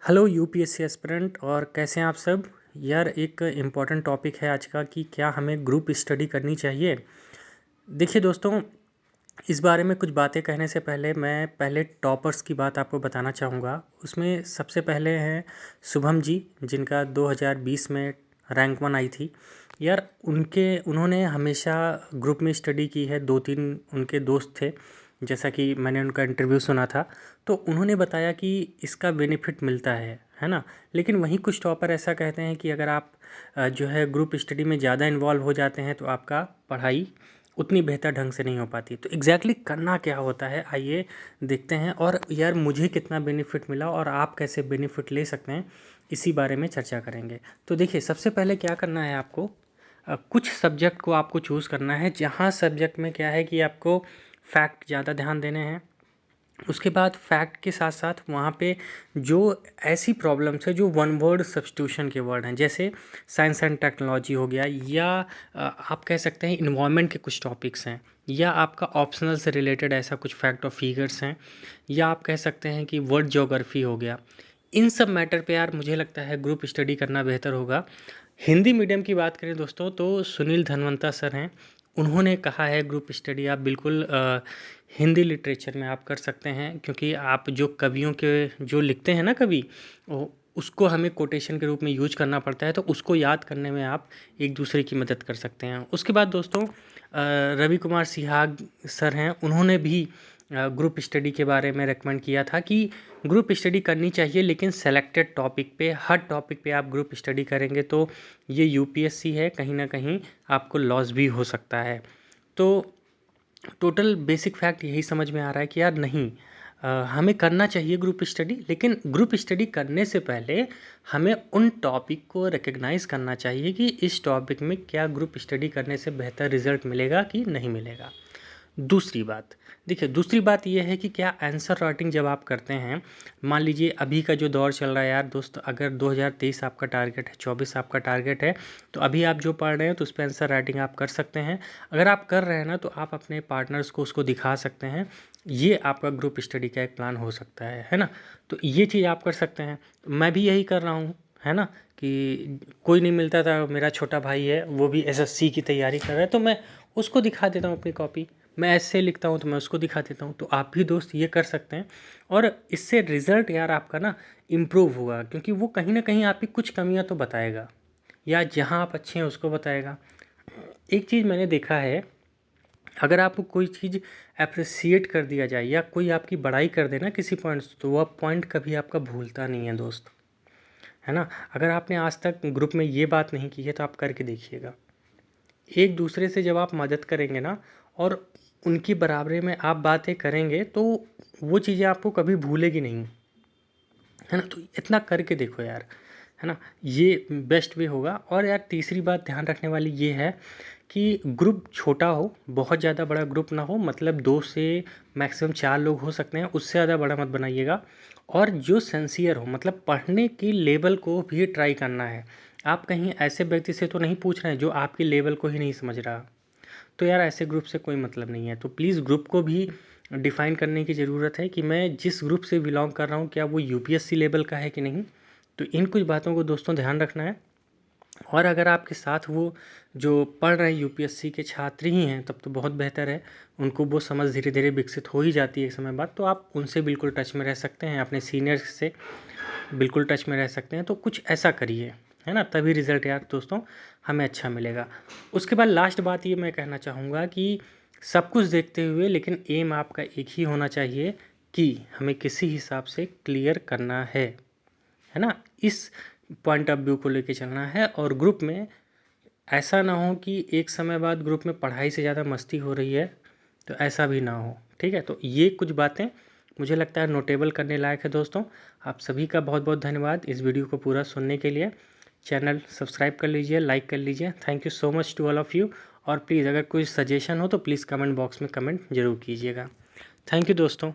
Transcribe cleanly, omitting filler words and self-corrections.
Hello UPSC aspirant. और कैसे हैं आप सब। यार एक इम्पॉर्टेंट टॉपिक है आज का कि क्या हमें ग्रुप स्टडी करनी चाहिए। देखिए दोस्तों, इस बारे में कुछ बातें कहने से पहले मैं पहले टॉपर्स की बात आपको बताना चाहूँगा। उसमें सबसे पहले हैं शुभम जी, जिनका 2020 में रैंक 1 आई थी। यार उन्होंने हमेशा ग्रुप में स्टडी की है। 2-3 उनके दोस्त थे, जैसा कि मैंने उनका इंटरव्यू सुना था, तो उन्होंने बताया कि इसका बेनिफिट मिलता है ना। लेकिन वहीं कुछ टॉपर ऐसा कहते हैं कि अगर आप जो है ग्रुप स्टडी में ज़्यादा इन्वॉल्व हो जाते हैं तो आपका पढ़ाई उतनी बेहतर ढंग से नहीं हो पाती। तो एग्जैक्टली करना क्या होता है, आइए देखते हैं। और यार मुझे कितना बेनिफिट मिला और आप कैसे बेनिफिट ले सकते हैं, इसी बारे में चर्चा करेंगे। तो देखिए, सबसे पहले क्या करना है आपको, कुछ सब्जेक्ट को आपको चूज़ करना है जहाँ सब्जेक्ट में क्या है कि आपको फैक्ट ज़्यादा ध्यान देने हैं। उसके बाद फैक्ट के साथ साथ वहाँ पे जो ऐसी प्रॉब्लम्स है जो वन वर्ड सब्स्टिट्यूशन के वर्ड हैं, जैसे साइंस एंड टेक्नोलॉजी हो गया, या आप कह सकते हैं इन्वायरमेंट के कुछ टॉपिक्स हैं, या आपका ऑप्शनल से रिलेटेड ऐसा कुछ फैक्ट और फिगर्स हैं, या आप कह सकते हैं कि वर्ल्ड ज्योग्राफी हो गया। इन सब मैटर पे यार मुझे लगता है ग्रुप स्टडी करना बेहतर होगा। हिंदी मीडियम की बात करें दोस्तों, तो सुनील धनवंता सर हैं, उन्होंने कहा है ग्रुप स्टडी आप बिल्कुल हिंदी लिटरेचर में आप कर सकते हैं, क्योंकि आप जो कवियों के जो लिखते हैं ना कवि, उसको हमें कोटेशन के रूप में यूज करना पड़ता है, तो उसको याद करने में आप एक दूसरे की मदद कर सकते हैं। उसके बाद दोस्तों रवि कुमार सिहाग सर हैं, उन्होंने भी ग्रुप स्टडी के बारे में रेकमेंड किया था कि ग्रुप स्टडी करनी चाहिए, लेकिन सेलेक्टेड टॉपिक पे, हर टॉपिक पे आप ग्रुप स्टडी करेंगे तो ये यूपीएससी है, कहीं ना कहीं आपको लॉस भी हो सकता है। तो टोटल बेसिक फैक्ट यही समझ में आ रहा है कि यार नहीं, हमें करना चाहिए ग्रुप स्टडी, लेकिन ग्रुप स्टडी करने से पहले हमें उन टॉपिक को रिकग्नाइज़ करना चाहिए कि इस टॉपिक में क्या ग्रुप स्टडी करने से बेहतर रिजल्ट मिलेगा कि नहीं मिलेगा। दूसरी बात, देखिए दूसरी बात ये है कि क्या आंसर राइटिंग जब आप करते हैं, मान लीजिए अभी का जो दौर चल रहा है यार दोस्त, अगर 2023 आपका टारगेट है, 24 आपका टारगेट है, तो अभी आप जो पढ़ रहे हैं तो उस पर आंसर राइटिंग आप कर सकते हैं। अगर आप कर रहे हैं ना, तो आप अपने पार्टनर्स को उसको दिखा सकते हैं। ये आपका ग्रुप स्टडी का एक प्लान हो सकता है ना। तो ये चीज़ आप कर सकते हैं। मैं भी यही कर रहा हूँ, है ना, कि कोई नहीं मिलता था, मेरा छोटा भाई है वो भी एसएससी की तैयारी कर रहा है, तो मैं उसको दिखा देता हूँ अपनी कॉपी। मैं ऐसे लिखता हूँ तो मैं उसको दिखा देता हूँ। तो आप भी दोस्त ये कर सकते हैं, और इससे रिज़ल्ट यार आपका ना इम्प्रूव होगा, क्योंकि वो कहीं ना कहीं आपकी कुछ कमियां तो बताएगा, या जहाँ आप अच्छे हैं उसको बताएगा। एक चीज़ मैंने देखा है, अगर आपको कोई चीज़ अप्रिसिएट कर दिया जाए या कोई आपकी बड़ाई कर देना किसी पॉइंट से, तो वह पॉइंट कभी आपका भूलता नहीं है दोस्त, है ना। अगर आपने आज तक ग्रुप में ये बात नहीं की है तो आप करके देखिएगा। एक दूसरे से जब आप मदद करेंगे ना, और उनकी बराबरी में आप बातें करेंगे, तो वो चीज़ें आपको कभी भूलेगी नहीं, है ना। तो इतना करके देखो यार, है ना, ये बेस्ट वे होगा। और यार तीसरी बात ध्यान रखने वाली ये है कि ग्रुप छोटा हो, बहुत ज़्यादा बड़ा ग्रुप ना हो, मतलब 2 से मैक्सिमम 4 लोग हो सकते हैं, उससे ज़्यादा बड़ा मत बनाइएगा। और जो सिंसियर हो, मतलब पढ़ने की लेवल को भी ट्राई करना है। आप कहीं ऐसे व्यक्ति से तो नहीं पूछ रहे हैं जो आपकी लेवल को ही नहीं समझ रहा, तो यार ऐसे ग्रुप से कोई मतलब नहीं है। तो प्लीज़ ग्रुप को भी डिफ़ाइन करने की ज़रूरत है कि मैं जिस ग्रुप से बिलोंग कर रहा हूँ क्या वो यूपीएससी लेवल का है कि नहीं। तो इन कुछ बातों को दोस्तों ध्यान रखना है। और अगर आपके साथ वो जो पढ़ रहे यूपीएससी के छात्र ही हैं, तब तो बहुत बेहतर है। उनको वो समझ धीरे धीरे विकसित हो ही जाती है एक समय बाद, तो आप उनसे बिल्कुल टच में रह सकते हैं, अपने सीनियर्स से बिल्कुल टच में रह सकते हैं। तो कुछ ऐसा करिए, है ना, तभी रिज़ल्ट यार दोस्तों हमें अच्छा मिलेगा। उसके बाद लास्ट बात ये मैं कहना चाहूँगा कि सब कुछ देखते हुए, लेकिन एम आपका एक ही होना चाहिए कि हमें किसी हिसाब से क्लियर करना है ना। इस पॉइंट ऑफ व्यू को लेके चलना है। और ग्रुप में ऐसा ना हो कि एक समय बाद ग्रुप में पढ़ाई से ज़्यादा मस्ती हो रही है, तो ऐसा भी ना हो, ठीक है। तो ये कुछ बातें मुझे लगता है नोटेबल करने लायक है दोस्तों। आप सभी का बहुत बहुत धन्यवाद इस वीडियो को पूरा सुनने के लिए। चैनल सब्सक्राइब कर लीजिए, लाइक कर लीजिए। Thank you so much to all of you. और प्लीज़ अगर कोई सजेशन हो तो प्लीज़ कमेंट बॉक्स में कमेंट ज़रूर कीजिएगा। थैंक यू दोस्तों।